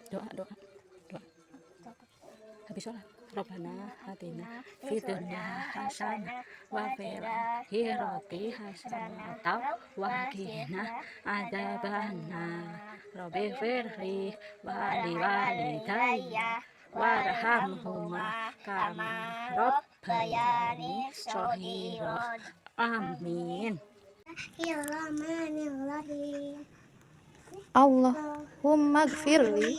Doa, doa, doa. Habis sholat. Rabbana atina fid dunya hasanah wa fil akhirati hasanah wa qina adzabannar. Rabbi firli wa liwalidayya warhamhuma kama rabbayani shaghira. Amin. Allahumma gfirli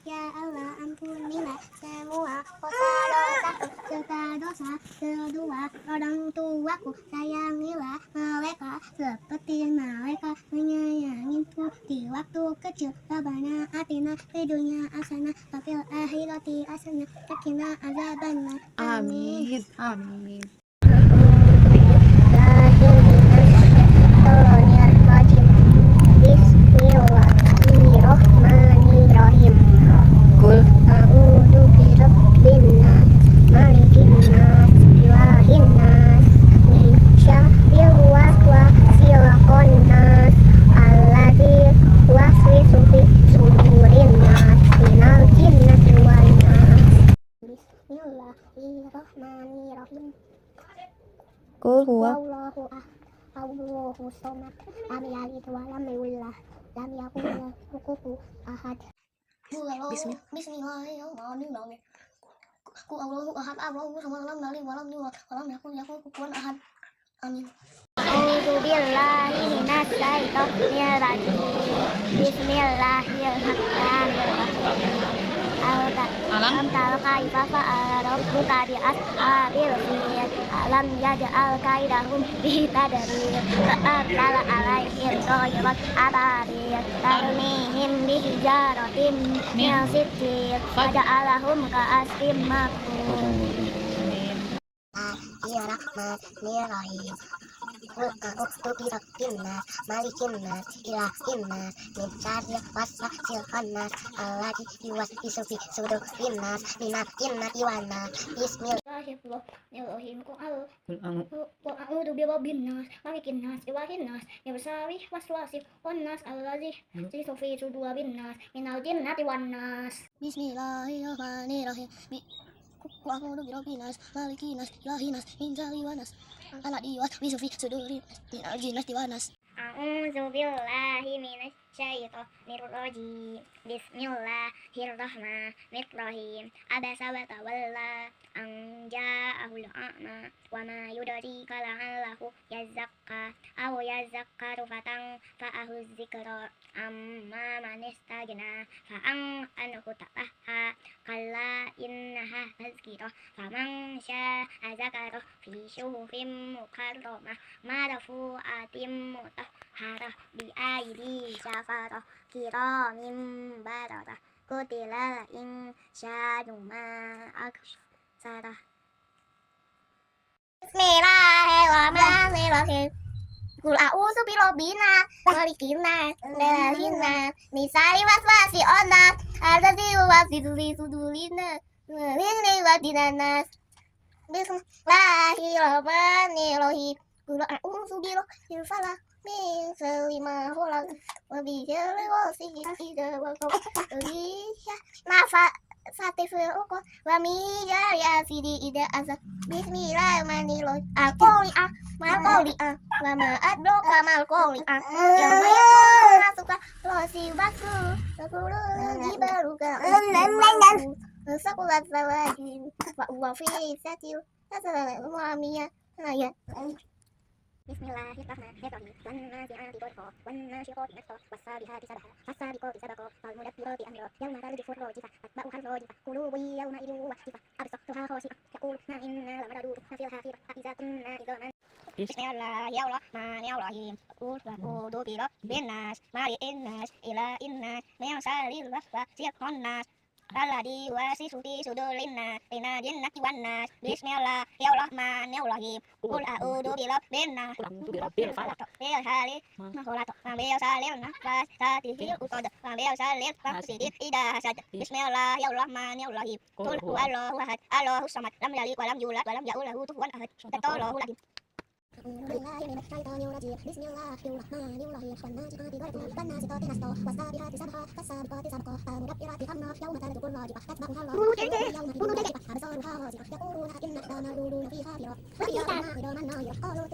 Ya Allah, ampunilah semua dosa-dosaku serta dosa kedua orang tuaku. Sayangilah mereka seperti mereka menyayangiku di waktu kecil. Rabbana atina fid dunya hasanah wa fil akhirati hasanah wa qina adzabannar. Amin. Amin. Bismillahirrahmanirrahim. Kul A'udzu birabbin nas, malikin nas, ilahin nas, min syarril waswasil khannas, alladzi yuwaswisu fi sudurin nas, minal jinnati wan nas. Bismillahirrahmanirrahim. Kul huwa Allahu somad, lam yalid wa lam yulad, lam yakul lahu kufuwan ahad. Bismillahirrahmanirrahim. Qul Allahu ahad, Allahu samad, lam yalid wa lam yulad, wa lam yakul lahu kufuwan ahad. Amin. A'udzu billahi minas syaitonir rajim. Bismillahirrahmanirrahim. Alam tara kaifa fa'ala rabbuka bi ashabil fil. Alam yaj'al kaidahum fi tadbir. Fa'arsala 'alaihim tayran ababil tarmihim bi hijaratin min sijil faja'alahum ka'asfin ma'kul. Bismillahirrahmanirrahim. Qul a'udzu birabbin nas, malikin nas, ilahin nas, min syarril waswasil khannas, alladzi yuwaswisu fi sudurin nas, minal jinnati wan nas. Bismillahirrahmanirrahim. Qul a'udzu birabbin nas, malikin nas, ilahin nas, min syarril waswasil khannas, alladzi yuwaswisu fi sudurin nas, minal jinnati wan nas. Bismillahirrahmanirrahim. Qul a'udzu birabbin nas, malikin nas, ilahin nas, min syarril waswasil alladzi yuwaswisu fi sudurin nas, minal jinnati wan nas. A'udzu billahi minasy syaithanir rajim. Bismillahirrahmanirrahim. Abasa wa tawalla an ja'ahul a'ma wa ma yudrika la'allahu yazakka aw yazakkaru fatanfa'ahu dzikra amma man istagna fa'anhu ta'aha kalla innaha tazkirah faman sya'a zakara fi syuhufin mukarramah marfu'atin mutahharah bi aidi safarah kiramin bararah kutilal insanu ma aksarah. Bismillahirrahmanirrahim. Qul a'udzu birabbin nas, malikin nas, ilahin nas, min syarril waswasil khannas, alladzi yuwaswisu fi sudurin nas, min jinnati nas. Bismillahirrahmanirrahim. Qul a'udzu birabbil falaq, min syarri ma khalaq, wa min syarri ghasiqin idza waqab, fil 'uqad, wa min syarri hasidin idza hasad. Bismillahirrahmanirrahim. Al-qari'ah mal qari'ah wa ma adraka mal qari'ah. Yauma yakunu nasuka rasibasu taqulul jibalu ka'annahu saqulat sawadin wa huwa fi satil tasawwamiyah. Bismillahirrahmanirrahim. Wan nazi'ati gharqa, wan nashiqati nashqa, was-sabihati sabha, fas-sabiqati sabqa, fal-mudabbirati amra, yawma tarjifu ar-rajfa, tatba'uha ar-rajfa, qulubun yawma idhin wajifa, absartuha khashi'ah, yaquluna inna lamadraduna fil hafirah, fa idza kunna idhaman. Bismillahirrahmanirrahim. Qul a'udzu birabbin nas, malikin nas, ilahin nas, min syarril waswasil khannas, Alladhi wasifu fi sudurin nas minal jinnati wan nas. Bismillahirrahmanirrahim. Qul a'udzu birabbin nas. Qul a'udzu birabbil falaq. Bil hari ma khalaq. Wa bil salil nafasati fil uqad. Wa bil salil hasidin idza hasad. Bismillahirrahmanirrahim. Qul huwallahu ahad. Allahus samad. Lam yalid wa lam yulad wa lam yakul lahu kufuwan ahad. Sadaqallahul azim. أعوذ بالله من الشيطان الرجيم بسم الله الرحمن الرحيم والناجحات غرقا والناسقات نسقا والسابحات سبحا فالسابقات سبقا فالمدبرات أمرا يوم ترجف الراجفة تتبعها الرادفة يومئذ ترجف أبصارها خاشعة يقولون أئننا لمردودون في حافرة وإذا رأوا عظاما ناخرة قالوا